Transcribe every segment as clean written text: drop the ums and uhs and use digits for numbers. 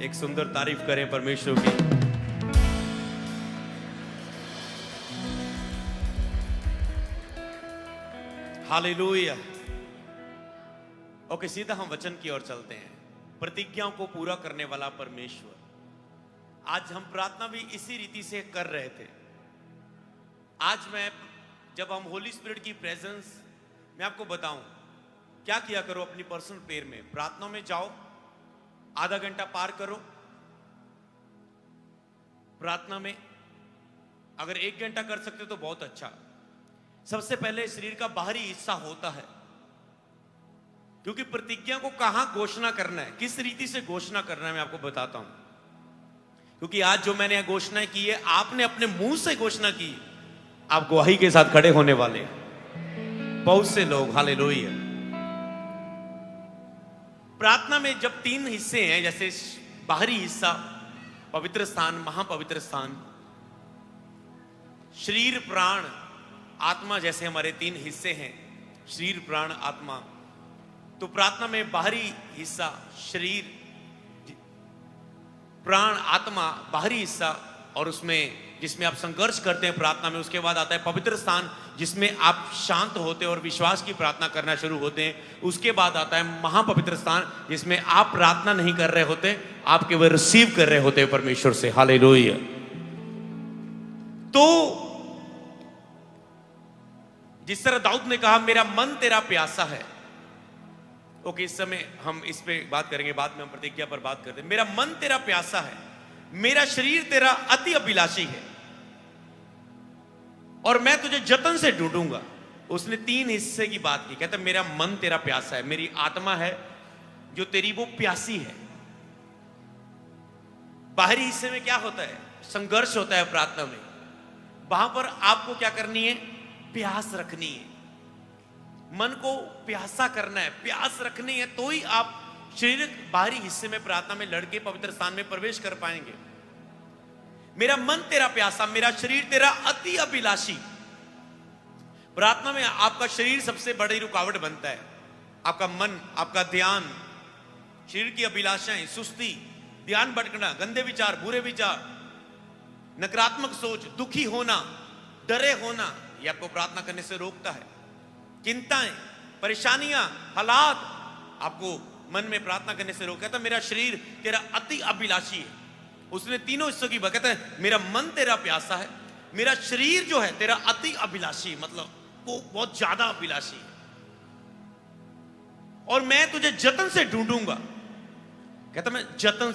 एक सुंदर तारीफ करें परमेश्वर की। हालेलुया। ओके, सीधा हम वचन की ओर चलते हैं। प्रतिज्ञाओं को पूरा करने वाला परमेश्वर। आज हम प्रार्थना भी इसी रीति से कर रहे थे। आज मैं जब हम होली स्पिरिट की प्रेजेंस मैं आपको बताऊं क्या किया करो अपनी पर्सनल प्रेयर में। प्रार्थना में जाओ, आधा घंटा पार करो प्रार्थना में। अगर 1 घंटा कर सकते तो बहुत अच्छा। सबसे पहले शरीर का बाहरी हिस्सा होता है, क्योंकि प्रतिज्ञा को कहां घोषणा करना है, किस रीति से घोषणा करना है मैं आपको बताता हूं। क्योंकि आज जो मैंने घोषणा की है, आपने अपने मुंह से घोषणा की, आप गवाही के साथ खड़े होने वाले बहुत से लोग। हालेलुया। प्रार्थना में जब 3 हिस्से हैं, जैसे बाहरी हिस्सा, पवित्र स्थान, महापवित्र स्थान, शरीर, प्राण, आत्मा, जैसे हमारे 3 हिस्से हैं, शरीर, प्राण, आत्मा। तो प्रार्थना में बाहरी हिस्सा शरीर, प्राण, आत्मा, बाहरी हिस्सा, और उसमें जिसमें आप संघर्ष करते हैं प्रार्थना में। उसके बाद आता है पवित्र स्थान, जिसमें आप शांत होते और विश्वास की प्रार्थना करना शुरू होते हैं। उसके बाद आता है महापवित्र स्थान, जिसमें आप प्रार्थना नहीं कर रहे होते, आप केवल रिसीव कर रहे होते हैं परमेश्वर से। हालेलुया। तो जिस तरह दाऊद ने कहा, मेरा मन तेरा प्यासा है। ओके, इस समय हम इस पे बात करेंगे, बाद में हम प्रतिज्ञा पर बात करते हैं। मेरा मन तेरा प्यासा है, मेरा शरीर तेरा अति अभिलाषी है, और मैं तुझे जतन से ढूंढूंगा। उसने 3 हिस्से की बात की। कहता मेरा मन तेरा प्यासा है, मेरी आत्मा है जो तेरी वो प्यासी है। बाहरी हिस्से में क्या होता है? संघर्ष होता है प्रार्थना में। वहां पर आपको क्या करनी है? प्यास रखनी है, मन को प्यासा करना है, प्यास रखनी है, तो ही आप शरीर बाहरी हिस्से में प्रार्थना में लड़के पवित्र स्थान में प्रवेश कर पाएंगे। मेरा मन तेरा प्यासा, मेरा शरीर तेरा अति अभिलाषी। प्रार्थना में आपका शरीर सबसे बड़ी रुकावट बनता है। आपका मन, आपका ध्यान, शरीर की अभिलाषाएं, सुस्ती, ध्यान भटकना, गंदे विचार, बुरे विचार, नकारात्मक सोच, दुखी होना, डरे होना, ये आपको प्रार्थना करने से रोकता है। चिंताएं, परेशानियां, हालात आपको मन में प्रार्थना करने से रोका। था मेरा शरीर तेरा अति अभिलाषी है। उसने 3 हिस्सों की बात। कहता है मेरा मन तेरा प्यासा है, मेरा शरीर जो है तेरा अति अभिलाषी, मतलब वो बहुत ज्यादा अभिलाषी है, और मैं तुझे जतन से ढूंढूंगा। कहता मैं जतन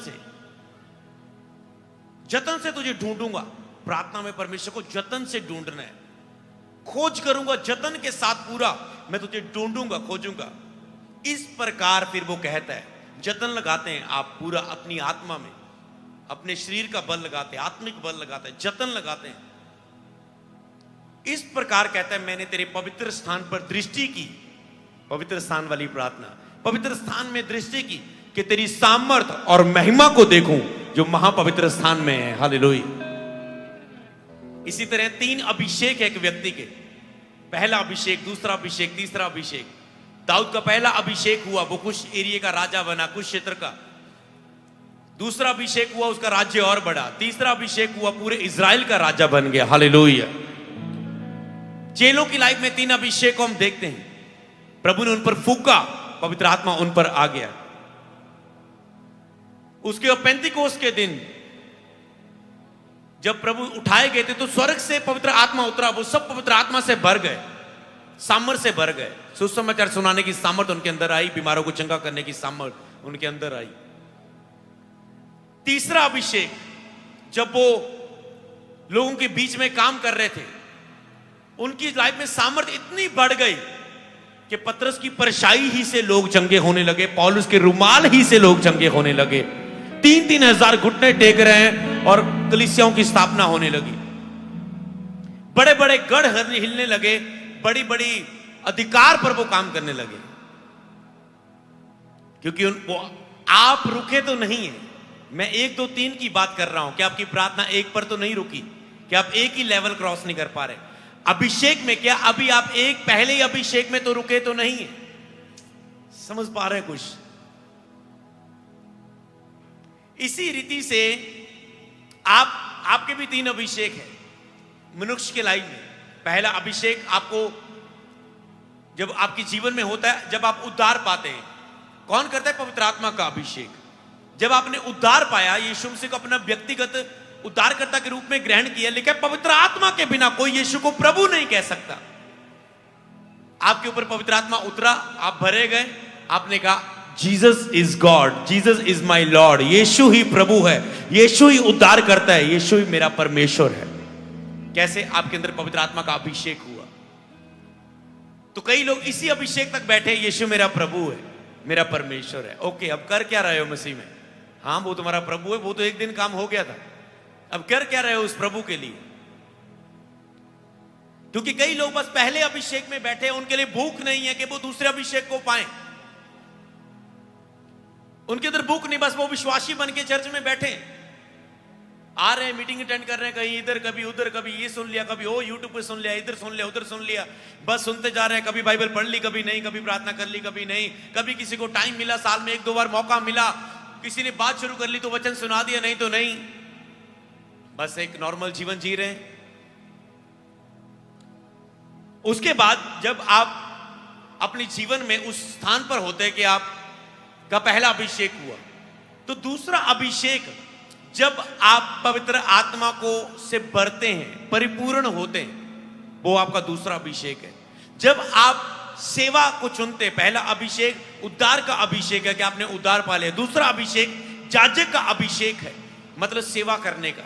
से तुझे ढूंढूंगा। प्रार्थना में परमेश्वर को जतन से ढूंढना है, खोज करूंगा जतन के साथ पूरा, मैं तुझे ढूंढूंगा, खोजूंगा। इस प्रकार फिर वो कहता है, जतन लगाते हैं आप पूरा अपनी आत्मा में, अपने शरीर का बल लगाते हैं, आत्मिक बल लगाते हैं, जतन लगाते हैं। इस प्रकार कहता है मैंने तेरे पवित्र स्थान पर दृष्टि की। पवित्र स्थान वाली प्रार्थना, पवित्र स्थान में दृष्टि की कि तेरी सामर्थ और महिमा को देखूं जो महापवित्र स्थान में है। हालेलुया। इसी तरह 3 अभिषेक है एक व्यक्ति के। पहला अभिषेक, दूसरा अभिषेक, तीसरा अभिषेक। दाऊद का पहला अभिषेक हुआ, वो कुछ एरिया का राजा बना, कुछ क्षेत्र का। दूसरा अभिषेक हुआ, उसका राज्य और बढ़ा। तीसरा अभिषेक हुआ, पूरे इजराइल का राजा बन गया। हालेलुया। चेलों की लाइफ में 3 अभिषेक को हम देखते हैं। प्रभु ने उन पर फूंका, पवित्र आत्मा उन पर आ गया। उसके बाद पेंतिकोस्त के दिन जब प्रभु उठाए गए थे, तो स्वर्ग से पवित्र आत्मा उतरा। वो सब पवित्र आत्मा से भर गए, सामर्थ से भर गए। सुसमाचार सुनाने की सामर्थ उनके अंदर आई, बीमारों को चंगा करने की सामर्थ उनके अंदर आई। तीसरा अभिषेक, जब वो लोगों के बीच में काम कर रहे थे, उनकी लाइफ में सामर्थ इतनी बढ़ गई कि पतरस की परछाई ही से लोग चंगे होने लगे, पौलुस के रुमाल ही से लोग चंगे होने लगे। 3-3 हजार घुटने टेक रहे हैं और कलीसियाओं की स्थापना होने लगी। बड़े बड़े गढ़ हिलने लगे, बड़ी बड़ी अधिकार पर वो काम करने लगे। क्योंकि वो आप रुके तो नहीं है। मैं 1 2 3 की बात कर रहा हूं कि आपकी प्रार्थना 1 पर तो नहीं रुकी, कि आप एक ही लेवल क्रॉस नहीं कर पा रहे। अभिषेक में क्या अभी आप पहले ही अभिषेक में तो रुके तो नहीं है? समझ पा रहे हैं कुछ? इसी रीति से आपके भी 3 अभिषेक है मनुष्य के लाइफ में। पहला अभिषेक आपको जब आपके जीवन में होता है, जब आप उद्धार पाते हैं। कौन करता है? पवित्र आत्मा का अभिषेक। जब आपने उद्धार पाया, यीशु मसीह को अपना व्यक्तिगत उद्धारकर्ता के रूप में ग्रहण किया, लिखा पवित्र आत्मा के बिना कोई यीशु को प्रभु नहीं कह सकता। आपके ऊपर पवित्र आत्मा उतरा, आप भरे गए, आपने कहा Jesus is God, Jesus is my lord, यीशु ही प्रभु है, यीशु ही उद्धार करता है, यीशु ही मेरा परमेश्वर है। कैसे? आपके अंदर पवित्र आत्मा का अभिषेक हुआ। तो कई लोग इसी अभिषेक तक बैठे, यीशु मेरा प्रभु है, मेरा परमेश्वर है। ओके, अब कर क्या रहे हो मसीह में? हाँ, वो तुम्हारा प्रभु है, वो तो एक दिन काम हो गया था, अब कर क्या रहे हो उस प्रभु के लिए? क्योंकि कई लोग बस पहले अभिषेक में बैठे, उनके लिए भूख नहीं है कि वो दूसरे अभिषेक को पाएं। उनके अंदर भूख नहीं, बस वो विश्वासी बन के चर्च में बैठे, आ रहे हैं, मीटिंग अटेंड कर रहे हैं, कहीं इधर कभी उधर, कभी ये सुन लिया, कभी वो यूट्यूब पे सुन लिया, इधर सुन लिया, उधर सुन लिया, बस सुनते जा रहे हैं। कभी बाइबल पढ़ ली, कभी नहीं, कभी प्रार्थना कर ली, कभी नहीं, कभी किसी को टाइम मिला, साल में 1-2 बार मौका मिला, किसी ने बात शुरू कर ली तो वचन सुना दिया, नहीं तो नहीं, बस एक नॉर्मल जीवन जी रहे हैं। उसके बाद जब आप अपने जीवन में उस स्थान पर होते हैं कि आपका पहला अभिषेक हुआ, तो दूसरा अभिषेक जब आप पवित्र आत्मा को से भरते हैं, परिपूर्ण होते हैं, वो आपका दूसरा अभिषेक है। जब आप सेवा को चुनते हैं, पहला अभिषेक उद्धार का अभिषेक है कि आपने उद्धार पा लिया। दूसरा अभिषेक याजक का अभिषेक है, मतलब सेवा करने का।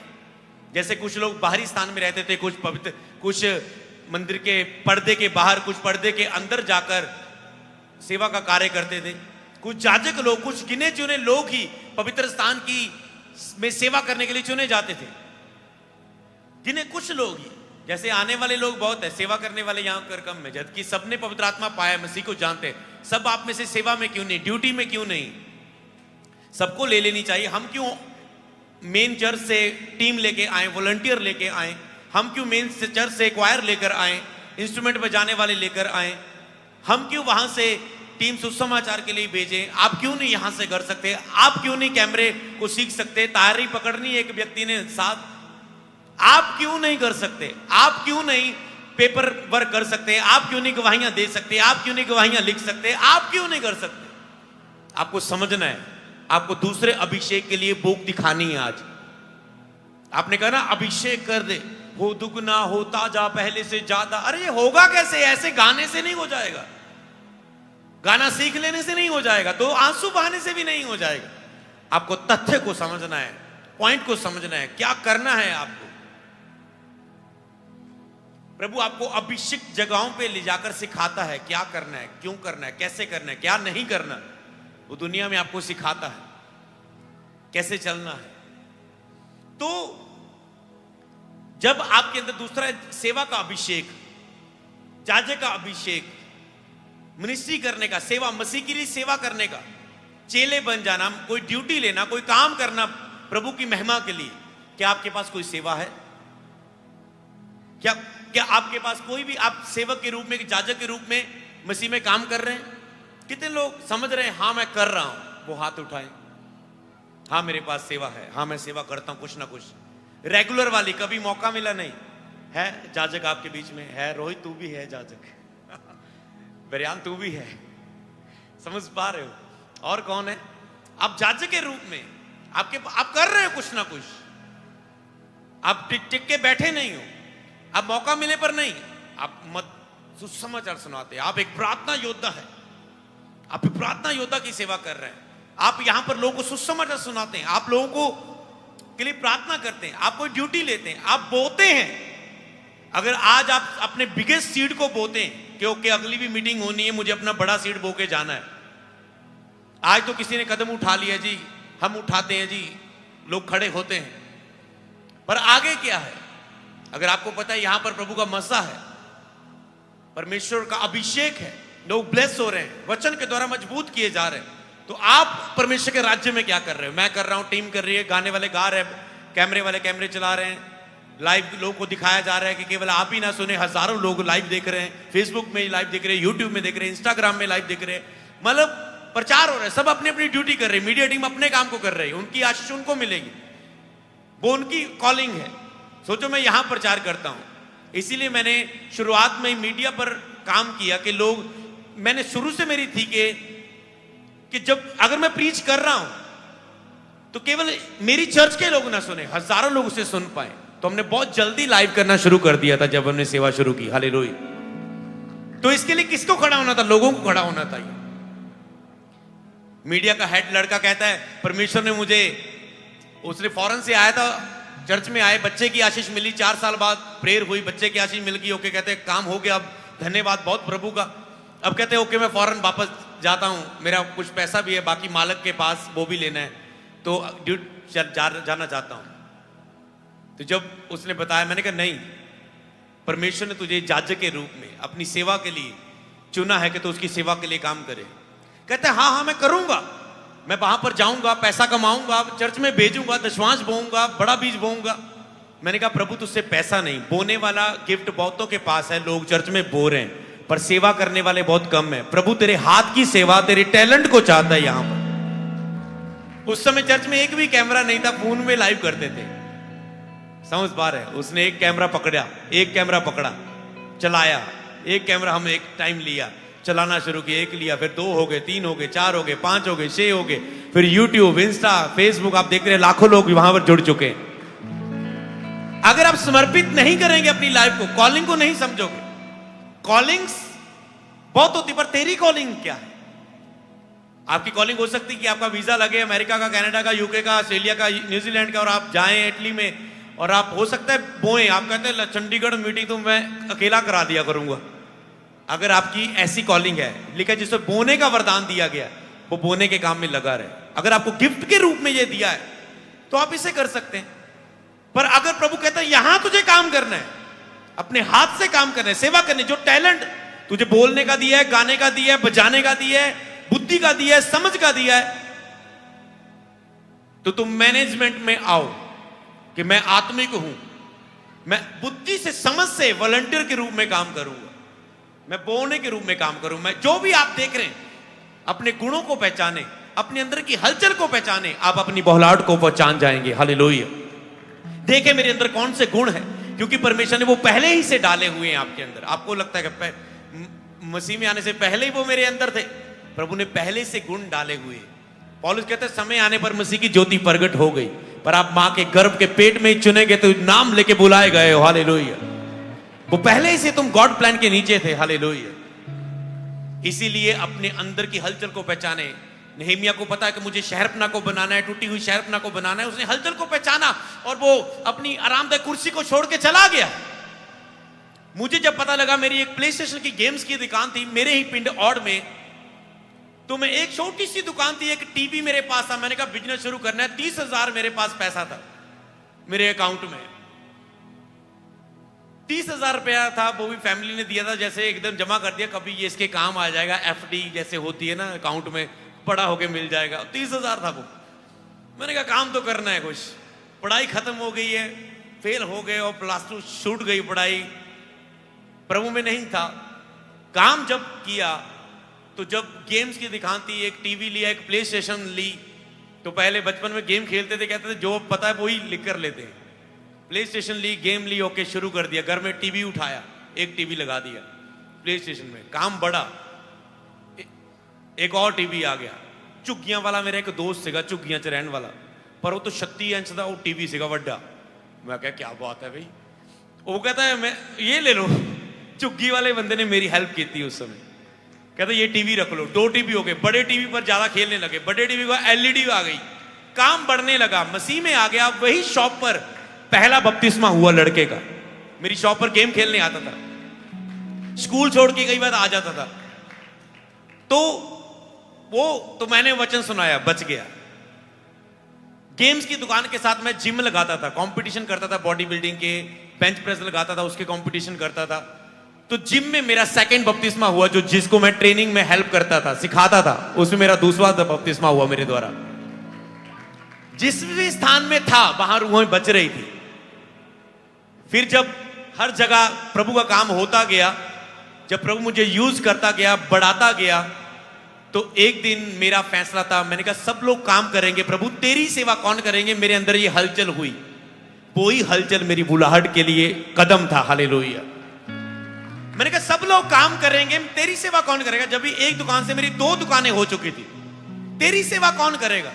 जैसे कुछ लोग बाहरी स्थान में रहते थे, कुछ पवित्र, कुछ मंदिर के पर्दे के बाहर, कुछ पर्दे के अंदर जाकर सेवा का कार्य करते थे। कुछ याजक लोग, कुछ गिने चुने लोग ही पवित्र स्थान की में सेवा करने के लिए चुने जाते थे। जिन्हें कुछ लोग ही, जैसे आने वाले लोग बहुत है, सेवा करने वाले यहां कर कम है, जबकि सबने पवित्र आत्मा पाया, मसीह को जानते हैं। सब आप में से सेवा में क्यों नहीं, ड्यूटी में क्यों नहीं? सबको ले लेनी चाहिए। हम क्यों मेन चर्च से टीम लेके आए, वॉलंटियर लेके आए? हम क्यों मेन चर्च से क्वायर लेकर आए, इंस्ट्रूमेंट बजाने वाले लेकर आए? हम क्यों वहां से टीम सुसमाचार के लिए भेजें? आप क्यों नहीं यहां से कर सकते? आप क्यों नहीं कैमरे को सीख सकते? तारी पकड़नी एक व्यक्ति ने साथ, आप क्यों नहीं कर सकते? आप क्यों नहीं पेपर वर्क कर सकते? आप क्यों नहीं गवाहियां दे सकते? आप क्यों नहीं गवाहियां लिख सकते? आप क्यों नहीं कर सकते? आपको समझना है, आपको दूसरे अभिषेक के लिए भूख दिखानी है। आज आपने कहा ना अभिषेक कर दे, हो दुगना होता जा पहले से ज्यादा। अरे ये होगा कैसे? ऐसे गाने से नहीं हो जाएगा, गाना सीख लेने से नहीं हो जाएगा, तो आंसू बहाने से भी नहीं हो जाएगा। आपको तथ्य को समझना है, पॉइंट को समझना है, क्या करना है आपको। प्रभु आपको अभिषिक्त जगहों पे ले जाकर सिखाता है क्या करना है, क्यों करना है, कैसे करना है, क्या नहीं करना। वो दुनिया में आपको सिखाता है कैसे चलना है। तो जब आपके अंदर दूसरा सेवा का अभिषेक, याजक का अभिषेक, मिनिस्ट्री करने का, सेवा, मसीह के लिए सेवा करने का, चेले बन जाना, कोई ड्यूटी लेना, कोई काम करना प्रभु की महिमा के लिए। क्या आपके पास कोई सेवा है? क्या आपके पास कोई भी, आप सेवक के रूप में, याजक के रूप में मसीह में काम कर रहे हैं? कितने लोग समझ रहे हैं हाँ मैं कर रहा हूं? वो हाथ उठाएं। हाँ मेरे पास सेवा है, हाँ मैं सेवा करता हूं कुछ ना कुछ। रेगुलर वाली, कभी मौका मिला नहीं है? याजक आपके बीच में है? रोहित तू भी है याजक, बरियान तू भी है, समझ पा रहे हो? और कौन है? आप याजक के रूप में आप कर रहे हो कुछ ना कुछ। आप टिक के बैठे नहीं हो, आप मौका मिले पर नहीं, आप मत सुसमाचार सुनाते। आप एक प्रार्थना योद्धा है, आप एक प्रार्थना योद्धा की सेवा कर रहे हैं। आप यहां पर लोगों को सुसमाचार सुनाते हैं, आप लोगों को के लिए प्रार्थना करते हैं, आप कोई ड्यूटी लेते हैं, आप बोते हैं। अगर आज आप अपने बिगेस्ट सीड को बोते हैं क्योंकि अगली भी मीटिंग होनी है, मुझे अपना बड़ा सीड बो के जाना है। आज तो किसी ने कदम उठा लिया जी, हम उठाते हैं जी, लोग खड़े होते हैं, पर आगे क्या है? अगर आपको पता है यहां पर प्रभु का मसा है, परमेश्वर का अभिषेक है, लोग ब्लेस हो रहे हैं, वचन के द्वारा मजबूत किए जा रहे हैं, तो आप परमेश्वर के राज्य में क्या कर रहे हो? मैं कर रहा हूं, टीम कर रही है, गाने वाले गा रहे हैं, कैमरे वाले कैमरे चला रहे हैं, लाइव लोगों को दिखाया जा रहा है कि केवल आप ही ना सुने, हजारों लोग लाइव देख रहे हैं, फेसबुक में लाइव देख रहे हैं, यूट्यूब में देख रहे हैं, इंस्टाग्राम में लाइव देख रहे हैं। मतलब प्रचार हो रहा है, सब अपनी अपनी ड्यूटी कर रहे हैं, मीडिया टीम अपने काम को कर रही है, उनकी आशीष उनको मिलेगी, वो उनकी कॉलिंग है। सोचो मैं यहां प्रचार करता हूं, इसीलिए मैंने शुरुआत में मीडिया पर काम किया कि लोग, मैंने शुरू से मेरी थी कि जब अगर मैं प्रीच कर रहा हूं तो केवल मेरी चर्च के लोग ना सुने, हजारों लोग उसे सुन पाए। तो हमने बहुत जल्दी लाइव करना शुरू कर दिया था जब हमने सेवा शुरू की। हालेलुया। तो इसके लिए किसको खड़ा होना था? लोगों को खड़ा होना था। मीडिया का हेड लड़का कहता है परमेश्वर ने मुझे, उसने फॉरेन से आया था, चर्च में आए, बच्चे की आशीष मिली, 4 साल बाद प्रेयर हुई, बच्चे की आशीष मिल गई। ओके कहते हैं काम हो गया, अब धन्यवाद बहुत प्रभु का। अब कहते हैं ओके मैं फॉरेन वापस जाता हूं, मेरा कुछ पैसा भी है बाकी मालक के पास, वो भी लेना है, तो जाना चाहता हूं। तो जब उसने बताया, मैंने कहा नहीं, परमेश्वर ने तुझे जाजक के रूप में अपनी सेवा के लिए चुना है कि तो उसकी सेवा के लिए काम करे। कहते हैं हाँ मैं करूंगा, मैं वहां पर जाऊंगा, पैसा कमाऊंगा, चर्च में भेजूंगा, दशमांश बोऊंगा, बड़ा बीज बोऊंगा। मैंने कहा प्रभु तुझसे पैसा नहीं, बोने वाला गिफ्ट बहुतों के पास है, लोग चर्च में बो रहे हैं, पर सेवा करने वाले बहुत कम है। प्रभु तेरे हाथ की सेवा, तेरे टैलेंट को चाहता है यहां पर। उस समय चर्च में एक भी कैमरा नहीं था, फोन में लाइव करते थे, समझ पा रहे? उसने एक कैमरा पकड़ा, चलाया, एक कैमरा हम एक टाइम लिया, चलाना शुरू किया, एक लिया, फिर 2 हो गए, 3 हो गए, 4 हो गए, 5 हो गए, 6 हो गए, फिर यूट्यूब, इंस्टा, फेसबुक, आप देख रहे हैं लाखों लोग वहां पर जुड़ चुके हैं। अगर आप समर्पित नहीं करेंगे अपनी लाइफ को, कॉलिंग को नहीं समझोगे, कॉलिंग्स बहुत होती, पर तेरी कॉलिंग क्या है? आपकी कॉलिंग हो सकती है कि आपका वीजा लगे अमेरिका का, कनाडा का, यूके का, ऑस्ट्रेलिया का, न्यूजीलैंड का, और आप जाएं इटली में, और आप हो सकता है बोए, आप कहते हैं चंडीगढ़ मीटिंग तो मैं अकेला करा दिया करूंगा। अगर आपकी ऐसी कॉलिंग है, लिखा जिसको बोने का वरदान दिया गया, वो बोने के काम में लगा रहे। अगर आपको गिफ्ट के रूप में ये दिया है तो आप इसे कर सकते हैं। पर अगर प्रभु कहता है यहां तुझे काम करना है, अपने हाथ से काम करना है, सेवा करनी, जो टैलेंट तुझे बोलने का दिया है, गाने का दिया है, बजाने का दिया है, बुद्धि का दिया है, समझ का दिया है, तो तुम मैनेजमेंट में आओ कि मैं आत्मिक हूं, मैं बुद्धि से, समझ से वॉलंटियर के रूप में काम करूंगा, मैं बोने के रूप में काम करूं। मैं जो भी आप देख रहे हैं, अपने गुणों को पहचाने, अपने अंदर की हलचल को पहचाने, आप अपनी बौलाहट को पहचान जाएंगे। हालेलुया। देखे मेरे अंदर कौन से गुण हैं, क्योंकि परमेश्वर ने वो पहले ही से डाले हुए हैं आपके अंदर। आपको लगता है कि मसीह में आने से पहले ही वो मेरे अंदर थे, प्रभु ने पहले से गुण डाले हुए। पौलुस कहते हैं समय आने पर मसीह की ज्योति प्रगट हो गई, पर आप मां के गर्भ के पेट में ही चुने गए तो नाम लेके बुलाए गए हो। हालेलुया। वो पहले से तुम गॉड प्लान के नीचे थे। हालेलुया। इसीलिए अपने अंदर की हलचल को पहचाने। नेहमिया को पता है कि मुझे शहरपना को बनाना है, टूटी हुई शहरपना को बनाना है, उसने हलचल को पहचाना और वो अपनी आरामदायक कुर्सी को छोड़ के चला गया। मुझे जब पता लगा, मेरी एक प्ले स्टेशन की गेम्स की दुकान थी मेरे ही पिंड औड़ में, तो मैं, एक छोटी सी दुकान थी, एक टीवी मेरे पास था, मैंने कहा बिजनेस शुरू करना है। 30,000 मेरे पास पैसा था मेरे अकाउंट में, 30,000 रुपया था, वो भी फैमिली ने दिया था, जैसे एकदम जमा कर दिया, कभी ये इसके काम आ जाएगा, एफडी जैसे होती है ना अकाउंट में, बड़ा होके मिल जाएगा। 30,000 था वो। मैंने कहा काम तो करना है कुछ। पढ़ाई खत्म हो गई है, फेल हो गए और +2 छूट गई पढ़ाई, प्रभु में नहीं था। काम जब किया तो जब गेम्स की दुकान थी, एक टीवी लिया, एक प्ले स्टेशन ली, तो पहले बचपन में गेम खेलते थे, कहते थे जो पता है वही लिख कर लेते हैं। प्ले स्टेशन ली, गेम ली, ओके शुरू कर दिया। घर में टीवी उठाया, एक टीवी लगा दिया प्ले स्टेशन में, काम बढ़ा, एक और टीवी आ गया। झुग्गियां वाला मेरा एक दोस्त सीगा, झुग्गियां च रहने वाला, पर वो तो 36 इंच का वो टीवी सीगा वड्डा। मैं कहा क्या बात है भाई, वो कहता है मैं ये ले लो। झुग्गी वाले बंदे ने मेरी हेल्प की थी उस समय, कहता ये टीवी रख लो। 2 टीवी हो गए, बड़े टीवी पर ज्यादा खेलने लगे, बड़े टीवी को एलईडी आ गई, काम बढ़ने लगा, मसीह में आ गया। वही शॉप पर पहला बपतिस्मा हुआ लड़के का। मेरी शॉप पर गेम खेलने आता था, स्कूल छोड़ के कई बार आ जाता था, तो मैंने वचन सुनाया, बच गया। गेम्स की दुकान के साथ मैं जिम लगाता था, कंपटीशन करता था, बॉडी बिल्डिंग के, बेंच प्रेस लगाता था, उसके कंपटीशन करता था। तो जिम में मेरा सेकंड बपतिस्मा हुआ, जो जिसको मैं ट्रेनिंग में हेल्प करता था, सिखाता था, उसमें मेरा दूसरा बपतिस्मा हुआ मेरे द्वारा। जिस भी स्थान में था वहां रूहें बच रही थी। फिर जब हर जगह प्रभु का काम होता गया, जब प्रभु मुझे यूज करता गया, बढ़ाता गया, तो एक दिन मेरा फैसला था, मैंने कहा सब लोग काम करेंगे प्रभु, तेरी सेवा कौन करेंगे। मेरे अंदर ये हलचल हुई, वही हलचल मेरी बुलाहट के लिए कदम था। हालेलुया। मैंने कहा सब लोग काम करेंगे, तेरी सेवा कौन करेगा। जब भी एक दुकान से मेरी 2 दुकानें हो चुकी थी, तेरी सेवा कौन करेगा,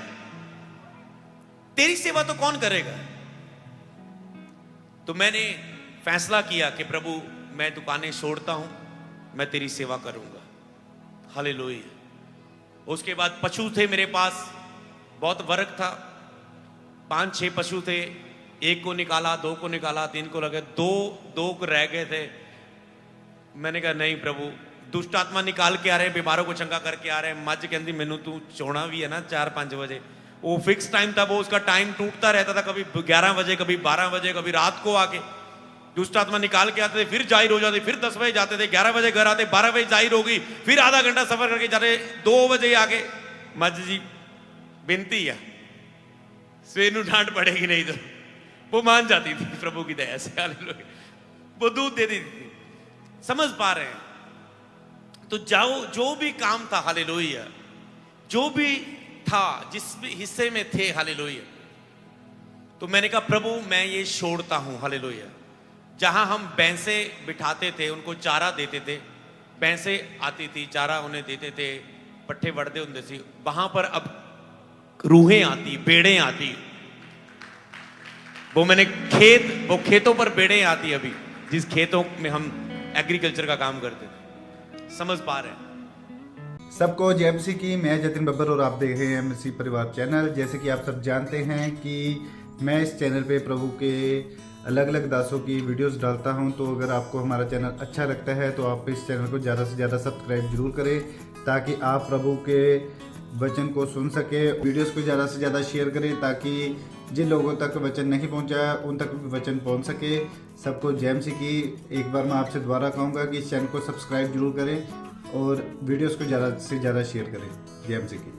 तेरी सेवा तो कौन करेगा। तो मैंने फैसला किया कि प्रभु मैं दुकानें छोड़ता हूं, मैं तेरी सेवा करूंगा। हालेलुया। उसके बाद पशु थे मेरे पास, बहुत वर्क था, 5-6 पशु थे। 1 को निकाला, 2 को निकाला, 3 को लगे, 2 को रह गए थे। मैंने कहा नहीं प्रभु, दुष्ट आत्मा निकाल के आ रहे हैं, बीमारों को चंगा करके आ रहे हैं। मज कहती मैनू तू छोड़ना भी है ना 4-5 बजे। वो फिक्स टाइम था, वो उसका टाइम टूटता रहता था, कभी 11 बजे, कभी 12 बजे, कभी रात को आके दुष्ट आत्मा निकाल के आते थे, फिर जाहिर हो जाते, फिर 10 बजे जाते थे, 11 बजे घर आते, 12 बजे जाहिर होगी, फिर आधा घंटा सफर करके जाते, 2 बजे आके मज जी बिनती है स्वेनु डांट पड़ेगी नहीं, तो वो मान जाती थी प्रभु की दया से। हालेलुया। वो दूध दे देती थी। समझ पा रहे हैं। तो जाओ, जो भी काम था, हालेलुया, जो भी था, जिस भी हिस्से में थे, हालेलुया, तो मैंने कहा प्रभु मैं ये छोड़ता हूं। हालेलुया। जहां हम भैंसे बिठाते थे, उनको चारा देते थे, भैंसे आती थी, चारा उन्हें देते थे, पट्ठे बढ़ते होते थे, वहां पर अब रूहें आती, बेड़े आती। वो मैंने वो खेतों पर बेड़े आती, अभी जिस खेतों में हम एग्रीकल्चर का काम करते थे। समझ पा रहे हैं। सबको जय मसीह की। मैं जतिन बब्बर और आप देख रहे हैं मसीह परिवार चैनल। जैसे कि आप सब जानते हैं कि मैं इस चैनल पे प्रभु के अलग अलग दासों की वीडियोस डालता हूं। तो अगर आपको हमारा चैनल अच्छा लगता है तो आप इस चैनल को ज़्यादा से ज़्यादा सब्सक्राइब जरूर करें, ताकि आप प्रभु के वचन को सुन सके। वीडियोस को ज़्यादा से ज़्यादा शेयर करें, ताकि जिन लोगों तक वचन नहीं पहुंचा उन तक भी वचन पहुंच सके। सबको जय मसीह की। एक बार मैं आपसे दोबारा कहूँगा कि इस चैनल को सब्सक्राइब जरूर करें और वीडियोस को ज़्यादा से ज़्यादा शेयर करें। जय मसीह की।